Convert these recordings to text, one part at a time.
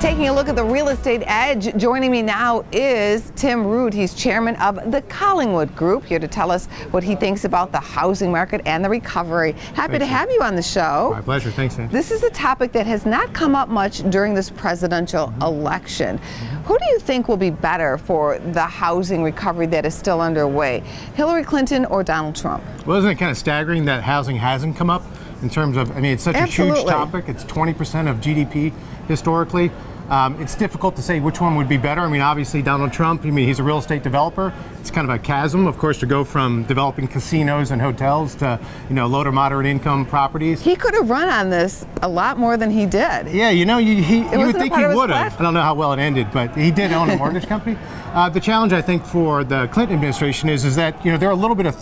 Taking a look at the real estate edge, joining me now is Tim Rood. He's chairman of the Collingwood Group, here to tell us what he thinks about the housing market and the recovery. Happy to have you on the show. My pleasure. Thanks, Ann. This is a topic that has not come up much during this presidential election. Who do you think will be better for the housing recovery that is still underway, Hillary Clinton or Donald Trump? Well, isn't it kind of staggering that housing hasn't come up in terms of, I mean, it's such a huge topic. It's 20% of GDP historically. It's difficult to say which one would be better. I mean, obviously Donald Trump, I mean, he's a real estate developer. It's kind of a chasm, of course, to go from developing casinos and hotels to, low to moderate income properties. He could have run on this a lot more than he did. Yeah, you would think he would have. I don't know how well it ended, but he did own a mortgage company. The challenge, I think, for the Clinton administration is that, they're a little bit of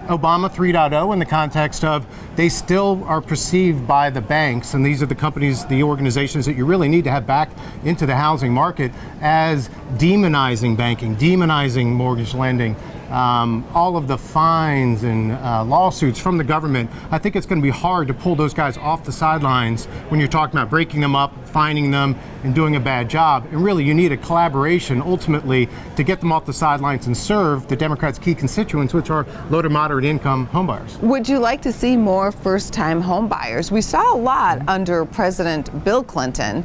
Obama 3.0 in the context of they still are perceived by the banks, and these are the companies, the organizations that you really need to have back into the housing market, as demonizing banking, demonizing mortgage lending. All of the fines and lawsuits from the government. I think it's going to be hard to pull those guys off the sidelines when you're talking about breaking them up, fining them, and doing a bad job. And really, you need a collaboration ultimately to get them off the sidelines and serve the Democrats' key constituents, which are low to moderate income homebuyers. Would you like to see more first-time homebuyers? We saw a lot under President Bill Clinton,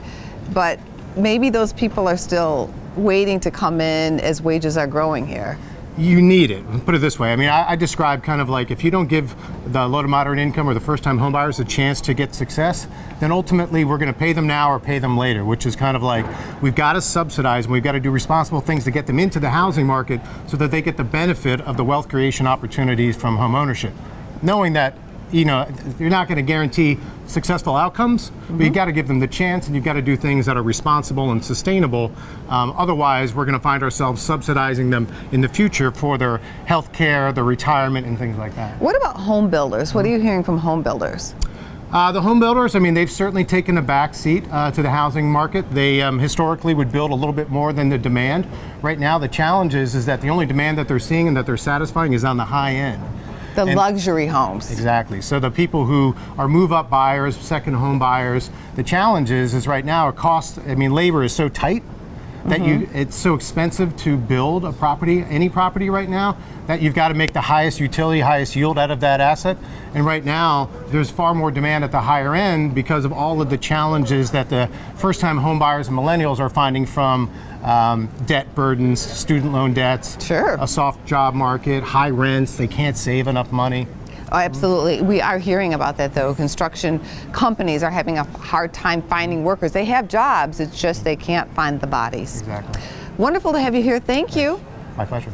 but maybe those people are still waiting to come in as wages are growing here. You need it. Put it this way. I mean, I describe kind of like if you don't give the low to moderate income or the first-time homebuyers a chance to get success, then ultimately we're going to pay them now or pay them later, which is kind of like we've got to subsidize and we've got to do responsible things to get them into the housing market so that they get the benefit of the wealth creation opportunities from home ownership. Knowing that, you're not going to guarantee successful outcomes, but you got to give them the chance and you've got to do things that are responsible and sustainable. Otherwise, we're going to find ourselves subsidizing them in the future for their health care, their retirement, and things like that. What about home builders? What are you hearing from home builders? The home builders, I mean, they've certainly taken a back seat to the housing market. They historically would build a little bit more than the demand. Right now, the challenge is that the only demand that they're seeing and that they're satifying is on the high end. The luxury homes. Exactly. So the people who are move-up buyers, second home buyers, the challenge is right now labor is so tight that it's so expensive to build a property, any property right now, that you've got to make the highest utility, highest yield out of that asset. And right now, there's far more demand at the higher end because of all of the challenges that the first-time home buyers and millennials are finding from debt burdens, student loan debts, a soft job market, high rents, they can't save enough money. Oh, absolutely. We are hearing about that, though. Construction companies are having a hard time finding workers. They have jobs, it's just they can't find the bodies. Exactly. Wonderful to have you here. Thank you. My pleasure.